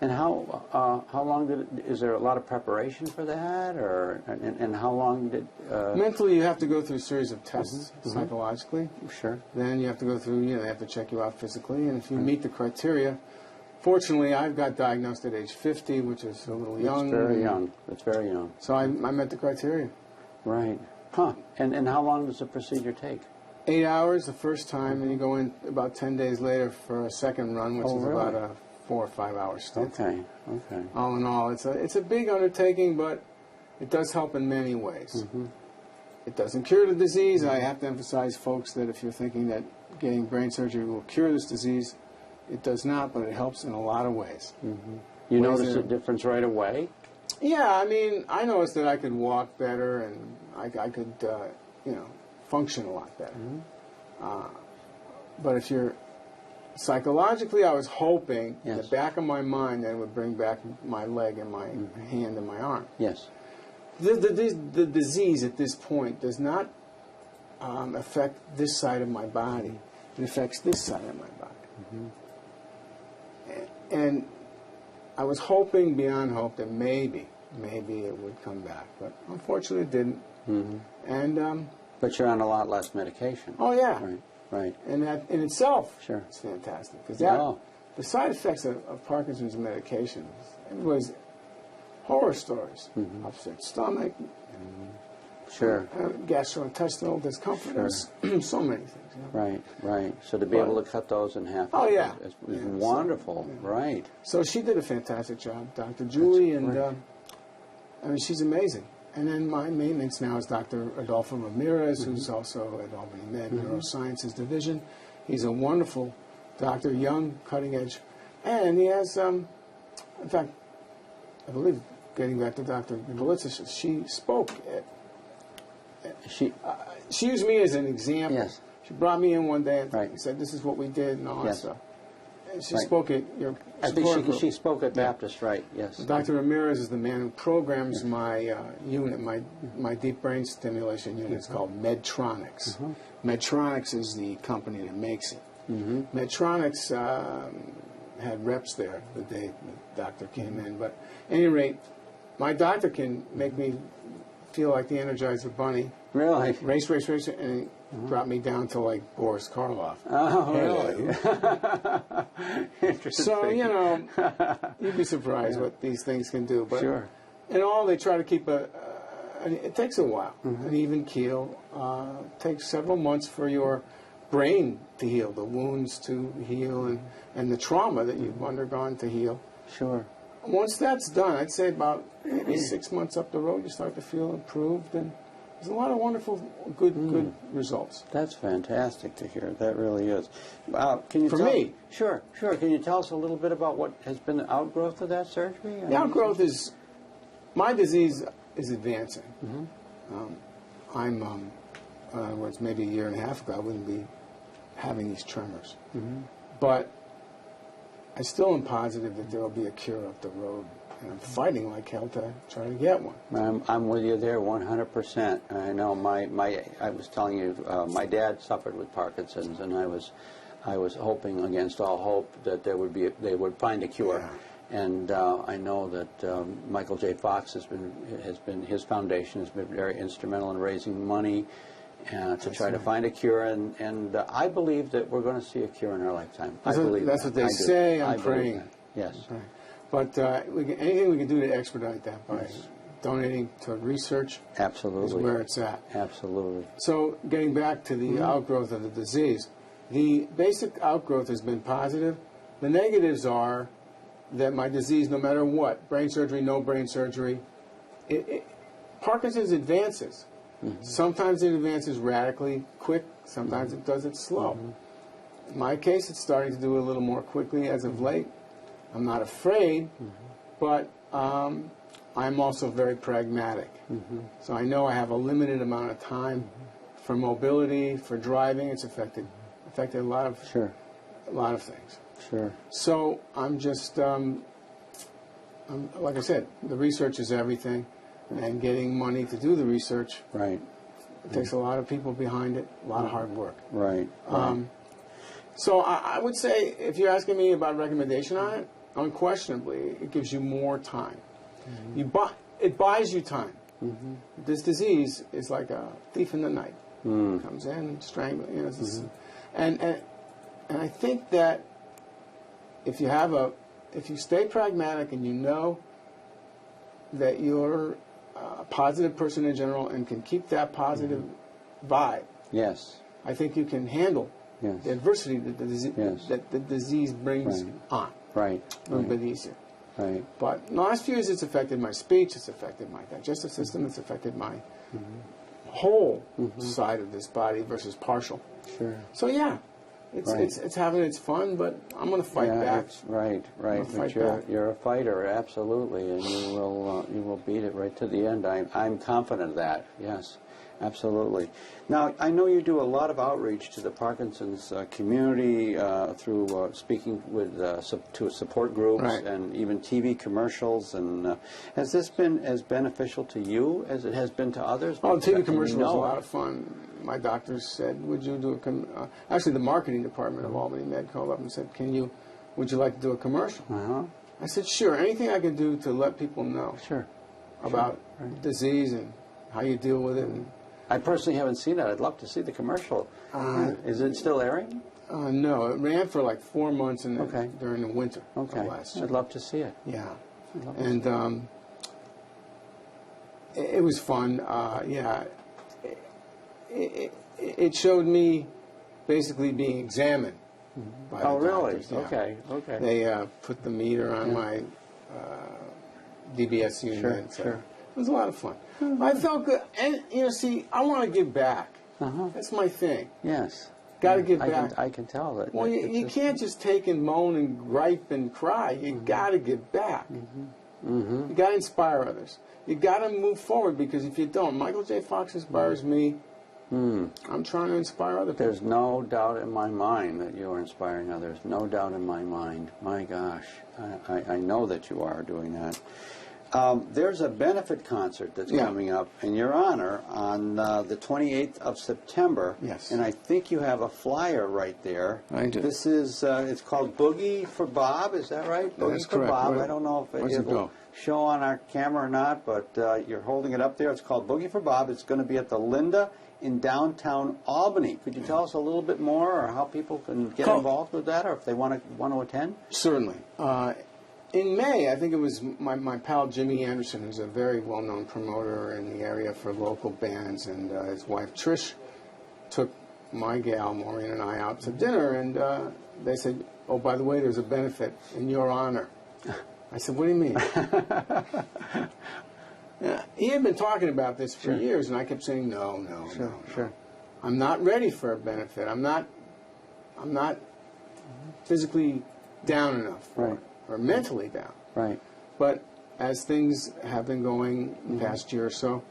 And how long is there a lot of preparation for that, or and how long did? Mentally, you have to go through a series of tests psychologically. Sure. Then you have to go through, they have to check you out physically, and if you meet the criteria, fortunately, I've got diagnosed at age 50, which is a little young. It's very young. It's very young. So I met the criteria. Right. Huh. And how long does the procedure take? 8 hours the first time, and you go in about 10 days later for a second run, which is really? about a 4 or 5 hour stint. Okay. Okay. All in all, it's a big undertaking, but it does help in many ways. It doesn't cure the disease. I have to emphasize, folks, that if you're thinking that getting brain surgery will cure this disease, it does not, but it helps in a lot of ways. You notice a difference right away? Yeah, I mean, I noticed that I could walk better, and I could, function a lot better. But if you're psychologically, I was hoping in the back of my mind that it would bring back my leg and my hand and my arm. Yes. The disease at this point does not affect this side of my body. It affects this side of my body. And I was hoping beyond hope that maybe it would come back, but unfortunately it didn't. And but you're on a lot less medication. oh yeah, Right. and that in itself Sure. is fantastic, because the side effects of Parkinson's medications, everybody's horror stories: upset stomach, Sure. Gastrointestinal discomfort. There's so many things. Right. So to be able to cut those in half is wonderful. Right. So she did a fantastic job, Dr. Julie, and I mean, she's amazing. And then my maintenance now is Dr. Adolfo Ramirez, who's also at Albany Med Neurosciences Division. He's a wonderful doctor, young, cutting edge, and he has, in fact, I believe, getting back to Dr. Galitza, she spoke at. She used me as an example. Yes. She brought me in one day and said, "This is what we did," and all that stuff. And she spoke at your. I think she spoke at Baptist, right? Yes. Dr. Ramirez is the man who programs my unit, my deep brain stimulation unit. It's called Medtronics. Medtronics is the company that makes it. Medtronics had reps there the day the doctor came in, but at any rate, my doctor can make me feel like the Energizer Bunny. Really? Race, and he brought me down to like Boris Karloff. Oh, really? Interesting. So, you'd be surprised what these things can do. But sure. In all, they try to keep it takes a while. An even keel. It takes several months for your brain to heal, the wounds to heal, and the trauma that you've undergone to heal. Sure. Once that's done, I'd say about maybe 6 months up the road, you start to feel improved, and there's a lot of wonderful, good results. That's fantastic to hear. That really is. Can you For me? Sure. Can you tell us a little bit about what has been the outgrowth of that surgery? The outgrowth is, my disease is advancing. I'm, in other words, maybe a year and a half ago, I wouldn't be having these tremors. But I still am positive that there will be a cure up the road, and I'm fighting like hell to try to get one. I'm with you there 100%. I know I was telling you, my dad suffered with Parkinson's, and I was hoping against all hope that they would find a cure. Yeah. And I know that Michael J. Fox his foundation has been very instrumental in raising money to try to find a cure, and I believe that we're going to see a cure in our lifetime. That's what they say. I'm praying. Yes. But anything we can do to expedite that by donating to research is where it's at. Absolutely. So getting back to the outgrowth of the disease, the basic outgrowth has been positive. The negatives are that my disease, no matter what, brain surgery, no brain surgery, Parkinson's advances. Sometimes it advances radically quick, sometimes it does it slow. In my case, it's starting to do it a little more quickly as of late. I'm not afraid, but I'm also very pragmatic. So I know I have a limited amount of time for mobility, for driving. It's affected a lot of things. Sure. So I'm just, like I said, the research is everything, and getting money to do the research. Right. It takes a lot of people behind it, a lot of hard work. Right. So I would say, if you're asking me about recommendation on it, unquestionably, it gives you more time. It buys you time. This disease is like a thief in the night. Comes in, strangles, you know. And I think that if you stay pragmatic and you know that you're a positive person in general and can keep that positive vibe, Yes. I think you can handle Yes. the adversity that the disease brings on Right. a little bit easier. Right. But in the last few years, it's affected my speech, it's affected my digestive system, it's affected my whole side of this body versus partial. Sure. So yeah, it's having its fun, but I'm going to fight back. Right. But you're a fighter, absolutely, and you will beat it right to the end. I'm confident of that. Yes. Absolutely. Now, I know you do a lot of outreach to the Parkinson's community through speaking with to support groups and even TV commercials. And has this been as beneficial to you as it has been to others? Oh, the TV commercial was a lot of fun. My doctors said, "Would you do a?" Actually, the marketing department of Albany Med called up and said, "Would you like to do a commercial?" I said, "Sure. Anything I can do to let people know about disease and how you deal with it." And, I personally haven't seen it. I'd love to see the commercial. Is it still airing? No, it ran for like 4 months during the winter of last year. I'd love to see it. Yeah, and it was fun. It showed me basically being examined by the doctors. Really? Okay. They put the meter on my DBS unit. Sure. It was a lot of fun. I felt good. And, see, I want to give back. That's my thing. Yes. Got to give back. I can tell that. Well, you can't just take and moan and gripe and cry. You got to give back. You got to inspire others. You got to move forward, because if you don't, Michael J. Fox inspires me. I'm trying to inspire other people. There's no doubt in my mind that you are inspiring others. No doubt in my mind. My gosh. I know that you are doing that. There's a benefit concert that's coming up in your honor on the 28th of September. Yes. And I think you have a flyer right there. I do. This is, it's called Boogie for Bob, is that right? Boogie That's for correct. Bob. Where- I don't know if where's it it will go? show on our camera or not, but you're holding it up there. It's called Boogie for Bob. It's going to be at the Linda in downtown Albany. Could you tell us a little bit more, or how people can get involved with that, or if they want to attend? Certainly. In May, I think it was my pal Jimmy Anderson, who's a very well-known promoter in the area for local bands, and his wife Trish took my gal Maureen and I out to dinner, and they said, "Oh, by the way, there's a benefit in your honor." I said, "What do you mean?" He had been talking about this for years, and I kept saying, "No. I'm not ready for a benefit. I'm not physically down enough." Or mentally down. Right. But as things have been going the past year or so,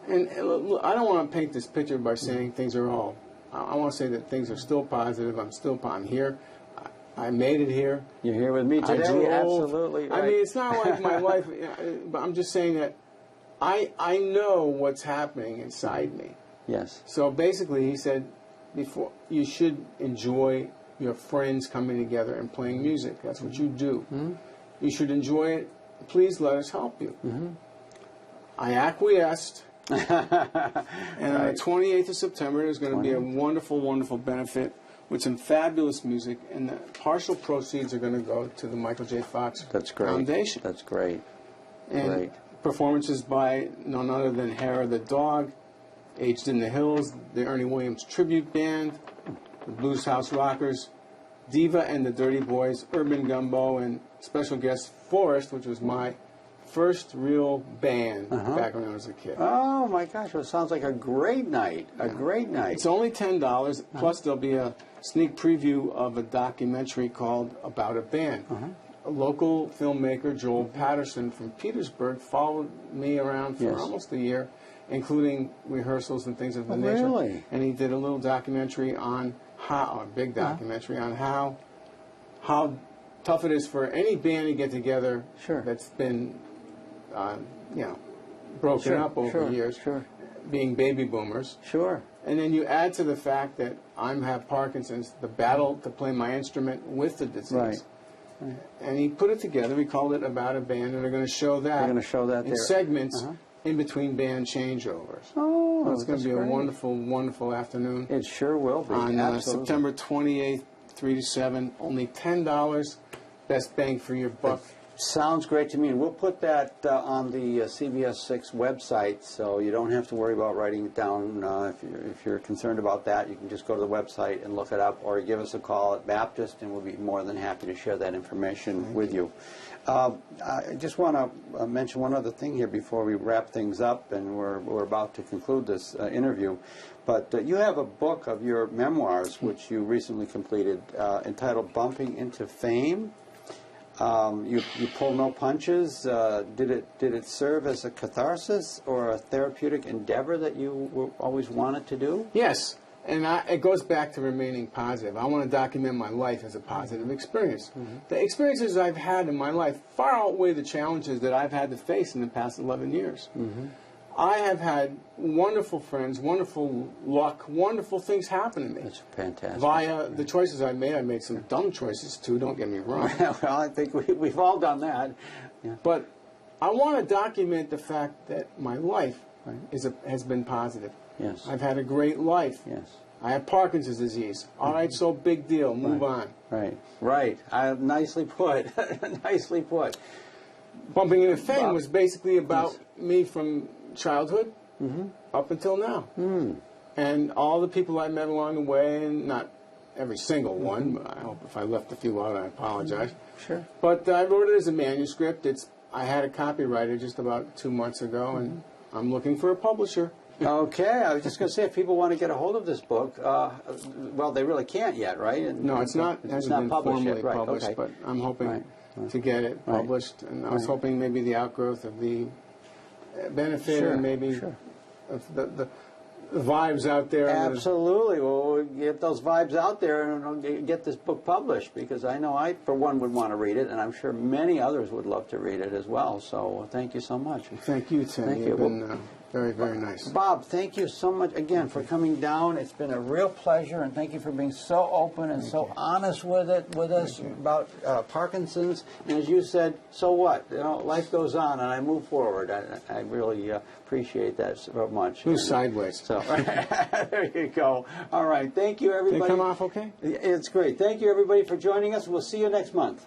and I don't want to paint this picture by saying things are all, I want to say that things are still positive. I'm here. I made it here. You're here with me today. I drove. Absolutely. Right. I mean, it's not like my life, but I'm just saying that I know what's happening inside me. Yes. So basically, he said, before you should enjoy your friends coming together and playing music. That's what you do. You should enjoy it. Please let us help you. I acquiesced. And on the 28th of September, there's going to be a wonderful, wonderful benefit with some fabulous music, and the partial proceeds are going to go to the Michael J. Fox Foundation. That's great. And performances by none other than Hera the Dog, Aged in the Hills, the Ernie Williams Tribute Band, the Blues House Rockers, Diva and the Dirty Boys, Urban Gumbo, and special guest Forrest, which was my first real band back when I was a kid. Oh my gosh, well, it sounds like a great night. A great night. It's only $10, plus there'll be a sneak preview of a documentary called About a Band. A local filmmaker, Joel Patterson from Petersburg, followed me around for almost a year, including rehearsals and things of the nature. Really? And he did a little documentary on a big documentary on how tough it is for any band to get together that's been, broken up over the years, being baby boomers. And then you add to the fact that I have Parkinson's, the battle to play my instrument with the disease. And he put it together. We called it About a Band, and they're going to show that. They're going to show that in there. segments in between band changeovers. Oh, so it's going to be great. a wonderful, wonderful afternoon. It sure will be. On Absolutely. September 28th, 3 to 7, only $10. Best bang for your buck. Sounds great to me, and we'll put that on the CBS 6 website, so you don't have to worry about writing it down. If you're concerned about that, you can just go to the website and look it up, or give us a call at Baptist, and we'll be more than happy to share that information with you. I just want to mention one other thing here before we wrap things up, and we're about to conclude this interview. But you have a book of your memoirs, which you recently completed, entitled "Bumping into Fame." You pull no punches. Did it serve as a catharsis or a therapeutic endeavor that you always wanted to do? Yes, and it goes back to remaining positive. I want to document my life as a positive experience. The experiences I've had in my life far outweigh the challenges that I've had to face in the past 11 years. I have had wonderful friends, wonderful luck, wonderful things happen to me. That's fantastic. Via the choices I made some dumb choices too, don't get me wrong. Well, I think we've all done that. Yeah. But I want to document the fact that my life has been positive. Yes. I've had a great life. Yes. I have Parkinson's disease. All right, so big deal. Move on. Right. Nicely put. Nicely put. Bumping into Fame was basically about me from childhood up until now. And all the people I met along the way, and not every single one. I hope if I left a few out, I apologize. Sure. But I wrote it as a manuscript. I had a copywriter just about 2 months ago, and I'm looking for a publisher. Okay, I was just going to say, if people want to get a hold of this book, well, they really can't yet, right? No, it's not. It hasn't been published formally yet. Right, published, okay. but I'm hoping to get it published. And I was hoping maybe the outgrowth of the benefit and maybe of the vibes out there. Absolutely. Well, we'll get those vibes out there and get this book published, because I know I, for one, would want to read it, and I'm sure many others would love to read it as well. So thank you so much. Thank you, Tim. Thank you. You've been very, very nice. Bob, thank you so much again for coming down. It's been a real pleasure, and thank you for being so open and so honest with us about Parkinson's. And as you said, so what? You know, life goes on, and I move forward. I really appreciate that so much. Move sideways. So there you go. All right, thank you, everybody. Did it come off okay? It's great. Thank you, everybody, for joining us. We'll see you next month.